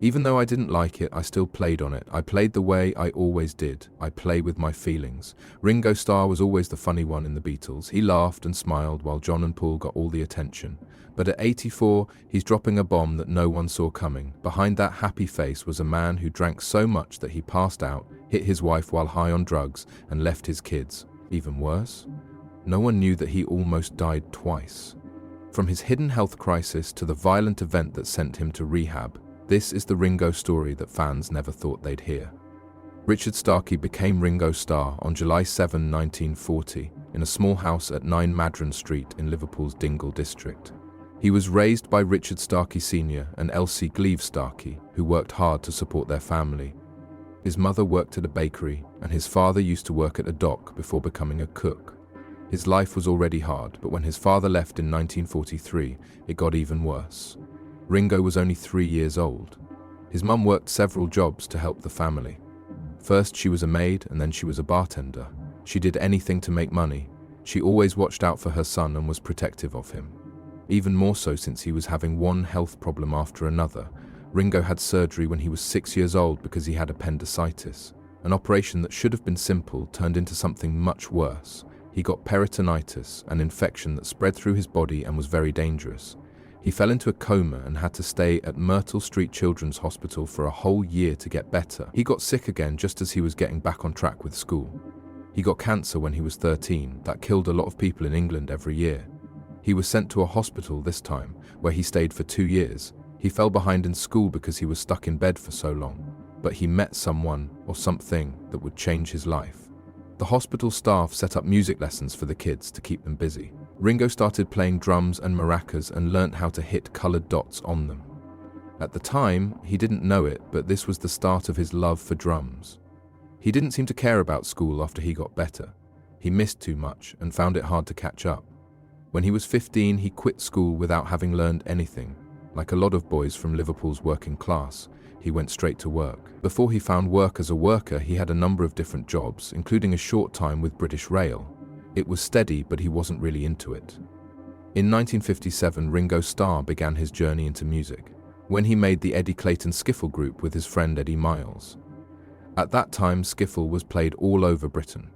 Even though I didn't like it, I still played on it. I played the way I always did. I play with my feelings. Ringo Starr was always the funny one in the Beatles. He laughed and smiled while John and Paul got all the attention. But at 84, he's dropping a bomb that no one saw coming. Behind that happy face was a man who drank so much that he passed out, hit his wife while high on drugs, and left his kids. Even worse, no one knew that he almost died twice. From his hidden health crisis to the violent event that sent him to rehab, this is the Ringo story that fans never thought they'd hear. Richard Starkey became Ringo Starr on July 7, 1940, in a small house at 9 Madron Street in Liverpool's Dingle district. He was raised by Richard Starkey Sr. and Elsie Gleave Starkey, who worked hard to support their family. His mother worked at a bakery, and his father used to work at a dock before becoming a cook. His life was already hard, but when his father left in 1943, it got even worse. Ringo was only 3 years old. His mum worked several jobs to help the family. First, she was a maid, and then she was a bartender. She did anything to make money. She always watched out for her son and was protective of him. Even more so since he was having one health problem after another. Ringo had surgery when he was 6 years old because he had appendicitis. An operation that should have been simple turned into something much worse. He got peritonitis, an infection that spread through his body and was very dangerous. He fell into a coma and had to stay at Myrtle Street Children's Hospital for a whole year to get better. He got sick again just as he was getting back on track with school. He got cancer when he was 13, that killed a lot of people in England every year. He was sent to a hospital this time, where he stayed for 2 years. He fell behind in school because he was stuck in bed for so long. But he met someone or something that would change his life. The hospital staff set up music lessons for the kids to keep them busy. Ringo started playing drums and maracas and learnt how to hit colored dots on them. At the time, he didn't know it, but this was the start of his love for drums. He didn't seem to care about school after he got better. He missed too much and found it hard to catch up. When he was 15, he quit school without having learned anything. Like a lot of boys from Liverpool's working class, he went straight to work. Before he found work as a worker, he had a number of different jobs, including a short time with British Rail. It was steady, but he wasn't really into it. In 1957, Ringo Starr began his journey into music, when he made the Eddie Clayton Skiffle group with his friend Eddie Miles. At that time, skiffle was played all over Britain.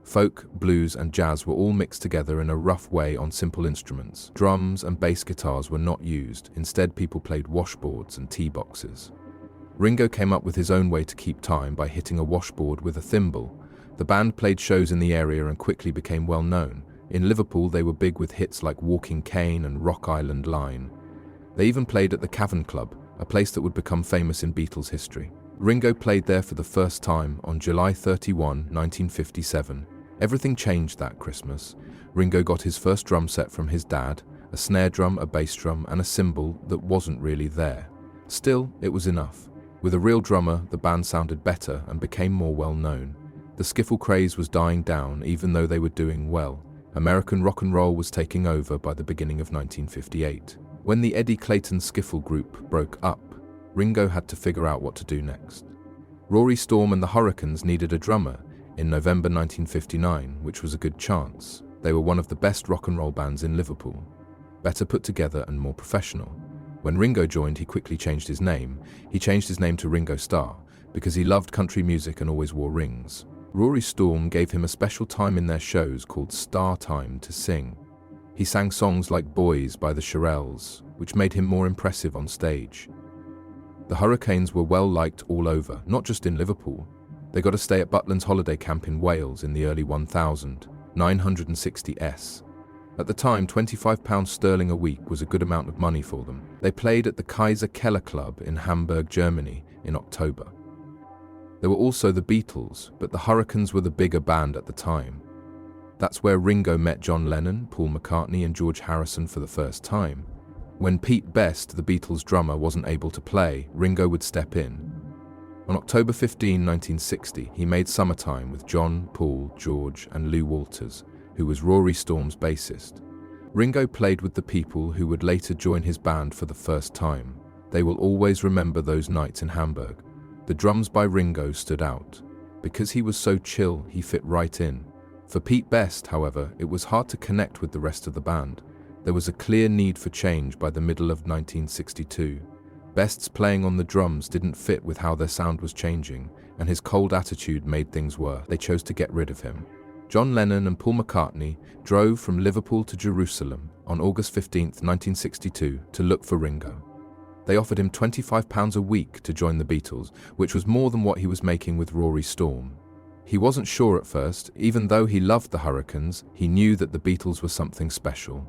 Folk, blues and jazz were all mixed together in a rough way on simple instruments. Drums and bass guitars were not used. Instead, people played washboards and tea boxes. Ringo came up with his own way to keep time by hitting a washboard with a thimble. The band played shows in the area and quickly became well known. In Liverpool, they were big with hits like Walking Cane and Rock Island Line. They even played at the Cavern Club, a place that would become famous in Beatles history. Ringo played there for the first time on July 31, 1957. Everything changed that Christmas. Ringo got his first drum set from his dad, a snare drum, a bass drum, and a cymbal that wasn't really there. Still, it was enough. With a real drummer, the band sounded better and became more well-known. The skiffle craze was dying down, even though they were doing well. American rock and roll was taking over by the beginning of 1958. When the Eddie Clayton Skiffle group broke up, Ringo had to figure out what to do next. Rory Storm and the Hurricanes needed a drummer in November 1959, which was a good chance. They were one of the best rock and roll bands in Liverpool, better put together and more professional. When Ringo joined, he quickly changed his name. He changed his name to Ringo Starr because he loved country music and always wore rings. Rory Storm gave him a special time in their shows called Star Time to sing. He sang songs like Boys by the Shirelles, which made him more impressive on stage. The Hurricanes were well liked all over, not just in Liverpool. They got a stay at Butland's holiday camp in Wales in the early 1960s. At the time, £25 a week was a good amount of money for them. They played at the Kaiser Keller Club in Hamburg, Germany in October. There were also the Beatles, but the Hurricanes were the bigger band at the time. That's where Ringo met John Lennon, Paul McCartney and George Harrison for the first time. When Pete Best, the Beatles' drummer, wasn't able to play, Ringo would step in. On October 15, 1960, he made Summertime with John, Paul, George and Lou Walters, who was Rory Storm's bassist. Ringo played with the people who would later join his band for the first time. They will always remember those nights in Hamburg. The drums by Ringo stood out. Because he was so chill, he fit right in. For Pete Best, however, it was hard to connect with the rest of the band. There was a clear need for change by the middle of 1962. Best's playing on the drums didn't fit with how their sound was changing, and his cold attitude made things worse. They chose to get rid of him. John Lennon and Paul McCartney drove from Liverpool to Jerusalem on August 15, 1962, to look for Ringo. They offered him £25 a week to join the Beatles, which was more than what he was making with Rory Storm. He wasn't sure at first. Even though he loved the Hurricanes, he knew that the Beatles were something special.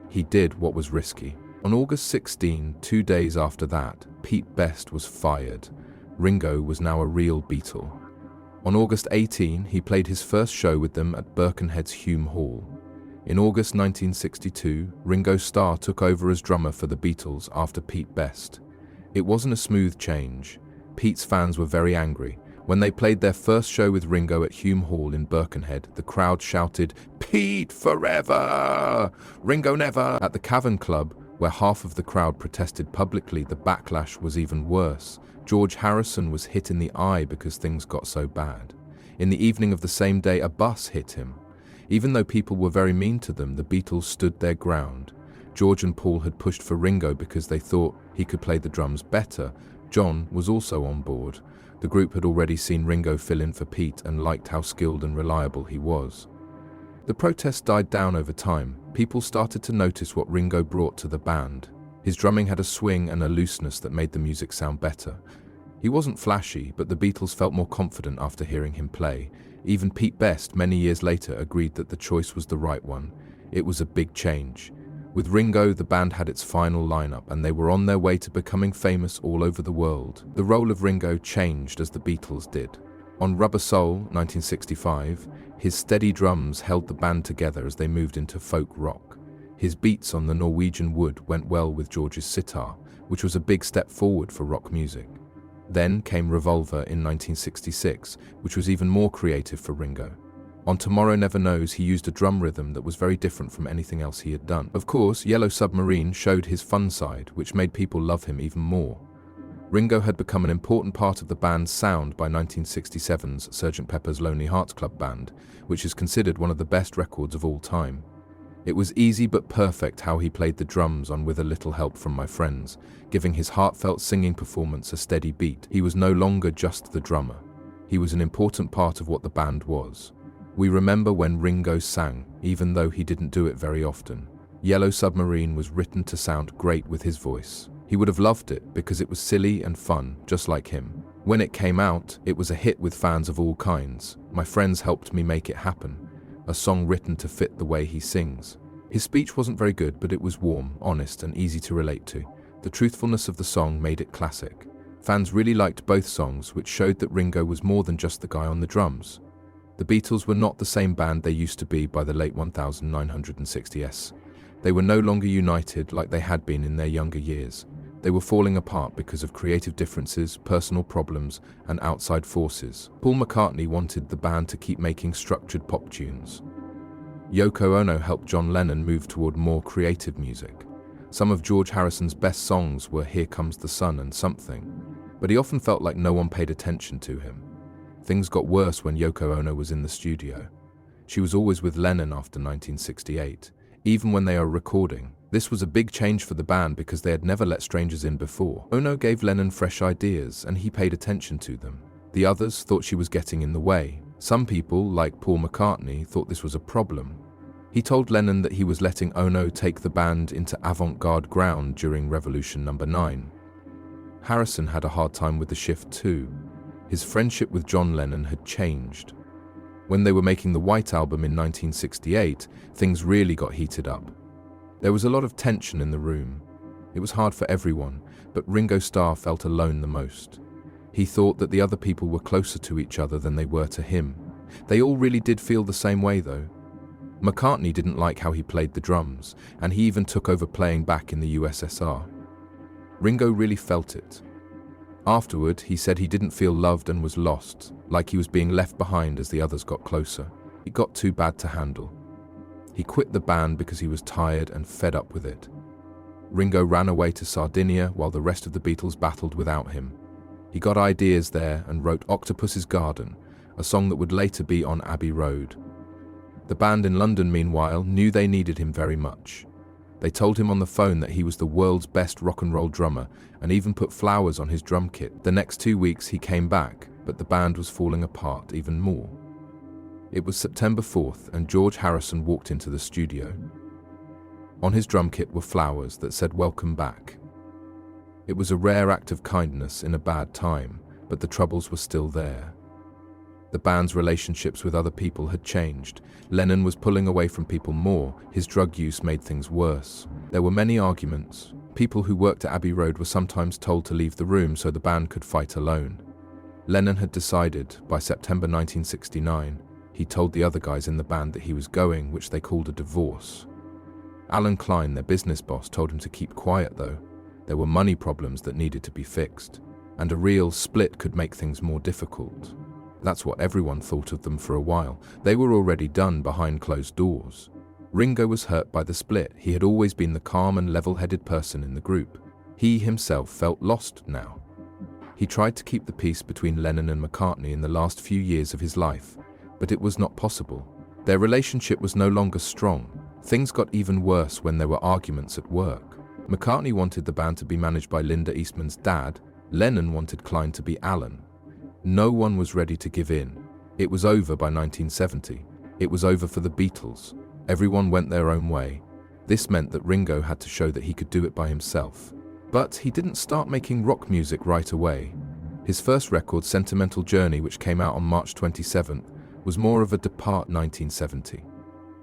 He did what was risky. On August 16, 2 days after that, Pete Best was fired. Ringo was now a real Beatle. On August 18, he played his first show with them at Birkenhead's Hume Hall. In August 1962, Ringo Starr took over as drummer for the Beatles after Pete Best. It wasn't a smooth change. Pete's fans were very angry. When they played their first show with Ringo at Hume Hall in Birkenhead, the crowd shouted, "Pete forever! Ringo never!" At the Cavern Club, where half of the crowd protested publicly, the backlash was even worse. George Harrison was hit in the eye because things got so bad. In the evening of the same day, a bus hit him. Even though people were very mean to them, the Beatles stood their ground. George and Paul had pushed for Ringo because they thought he could play the drums better. John was also on board. The group had already seen Ringo fill in for Pete and liked how skilled and reliable he was. The protest died down over time. People started to notice what Ringo brought to the band. His drumming had a swing and a looseness that made the music sound better. He wasn't flashy, but the Beatles felt more confident after hearing him play. Even Pete Best, many years later, agreed that the choice was the right one. It was a big change. With Ringo, the band had its final lineup, and they were on their way to becoming famous all over the world. The role of Ringo changed as the Beatles did. On Rubber Soul, 1965, his steady drums held the band together as they moved into folk rock. His beats on the Norwegian wood went well with George's sitar, which was a big step forward for rock music. Then came Revolver in 1966, which was even more creative for Ringo. On Tomorrow Never Knows, he used a drum rhythm that was very different from anything else he had done. Of course, Yellow Submarine showed his fun side, which made people love him even more. Ringo had become an important part of the band's sound by 1967's Sgt. Pepper's Lonely Hearts Club Band, which is considered one of the best records of all time. It was easy but perfect how he played the drums on With a Little Help from My Friends, giving his heartfelt singing performance a steady beat. He was no longer just the drummer. He was an important part of what the band was. We remember when Ringo sang, even though he didn't do it very often. Yellow Submarine was written to sound great with his voice. He would have loved it because it was silly and fun, just like him. When it came out, it was a hit with fans of all kinds. My Friends helped me make it happen, a song written to fit the way he sings. His speech wasn't very good, but it was warm, honest, and easy to relate to. The truthfulness of the song made it classic. Fans really liked both songs, which showed that Ringo was more than just the guy on the drums. The Beatles were not the same band they used to be by the late 1960s. They were no longer united like they had been in their younger years. They were falling apart because of creative differences, personal problems, and outside forces. Paul McCartney wanted the band to keep making structured pop tunes. Yoko Ono helped John Lennon move toward more creative music. Some of George Harrison's best songs were Here Comes the Sun and Something, but he often felt like no one paid attention to him. Things got worse when Yoko Ono was in the studio. She was always with Lennon after 1968, even when they are recording. This was a big change for the band because they had never let strangers in before. Ono gave Lennon fresh ideas, and he paid attention to them. The others thought she was getting in the way. Some people, like Paul McCartney, thought this was a problem. He told Lennon that he was letting Ono take the band into avant-garde ground during Revolution No. 9. Harrison had a hard time with the shift too. His friendship with John Lennon had changed. When they were making the White Album in 1968, things really got heated up. There was a lot of tension in the room. It was hard for everyone, but Ringo Starr felt alone the most. He thought that the other people were closer to each other than they were to him. They all really did feel the same way, though. McCartney didn't like how he played the drums, and he even took over playing back in the USSR. Ringo really felt it. Afterward, he said he didn't feel loved and was lost, like he was being left behind as the others got closer. It got too bad to handle. He quit the band because he was tired and fed up with it. Ringo ran away to Sardinia while the rest of the Beatles battled without him. He got ideas there and wrote Octopus's Garden, a song that would later be on Abbey Road. The band in London, meanwhile, knew they needed him very much. They told him on the phone that he was the world's best rock and roll drummer and even put flowers on his drum kit. The next 2 weeks he came back, but the band was falling apart even more. It was September 4th and George Harrison walked into the studio. On his drum kit were flowers that said "Welcome back." It was a rare act of kindness in a bad time, but the troubles were still there. The band's relationships with other people had changed. Lennon was pulling away from people more. His drug use made things worse. There were many arguments. People who worked at Abbey Road were sometimes told to leave the room so the band could fight alone. Lennon had decided, by September 1969, he told the other guys in the band that he was going, which they called a divorce. Alan Klein, their business boss, told him to keep quiet though. There were money problems that needed to be fixed, and a real split could make things more difficult. That's what everyone thought of them for a while. They were already done behind closed doors. Ringo was hurt by the split. He had always been the calm and level-headed person in the group. He himself felt lost now. He tried to keep the peace between Lennon and McCartney in the last few years of his life, but it was not possible. Their relationship was no longer strong. Things got even worse when there were arguments at work. McCartney wanted the band to be managed by Linda Eastman's dad. Lennon wanted Klein to be Alan. No one was ready to give in. It was over by 1970. It was over for the Beatles. Everyone went their own way. This meant that Ringo had to show that he could do it by himself. But he didn't start making rock music right away. His first record, Sentimental Journey, which came out on March 27th, was more of a depart 1970.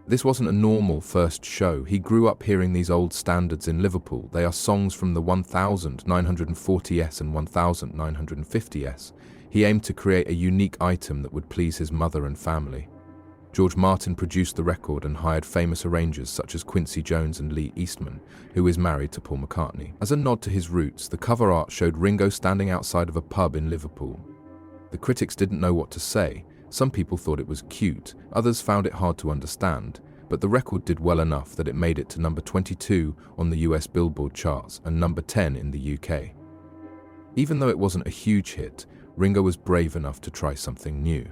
This wasn't a normal first show. He grew up hearing these old standards in Liverpool. They are songs from the 1940s and 1950s. He aimed to create a unique item that would please his mother and family. George Martin produced the record and hired famous arrangers such as Quincy Jones and Lee Eastman, who is married to Paul McCartney. As a nod to his roots, the cover art showed Ringo standing outside of a pub in Liverpool. The critics didn't know what to say. Some people thought it was cute, others found it hard to understand, but the record did well enough that it made it to number 22 on the US Billboard charts and number 10 in the UK. Even though it wasn't a huge hit, Ringo was brave enough to try something new.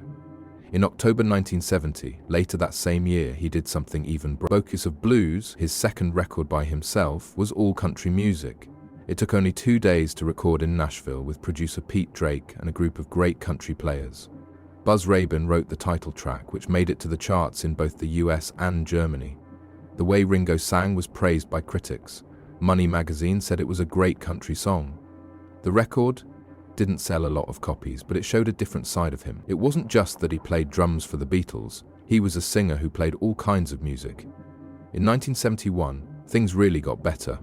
In October 1970, later that same year, he did something even braver. Focus of Blues, his second record by himself, was all country music. It took only 2 days to record in Nashville with producer Pete Drake and a group of great country players. Buzz Rabin wrote the title track, which made it to the charts in both the US and Germany. The way Ringo sang was praised by critics. Money magazine said it was a great country song. The record didn't sell a lot of copies, but it showed a different side of him. It wasn't just that he played drums for the Beatles. He was a singer who played all kinds of music. In 1971, things really got better.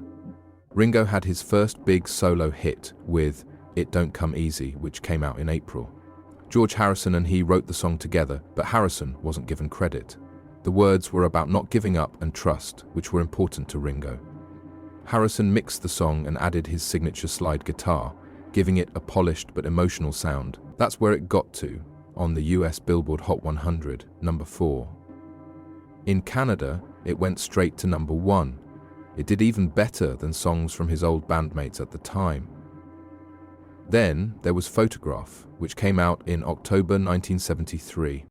Ringo had his first big solo hit with It Don't Come Easy, which came out in April. George Harrison and he wrote the song together, but Harrison wasn't given credit. The words were about not giving up and trust, which were important to Ringo. Harrison mixed the song and added his signature slide guitar, giving it a polished but emotional sound. That's where it got to, on the US Billboard Hot 100, number 4. In Canada, it went straight to number 1. It did even better than songs from his old bandmates at the time. Then there was Photograph, which came out in October 1973.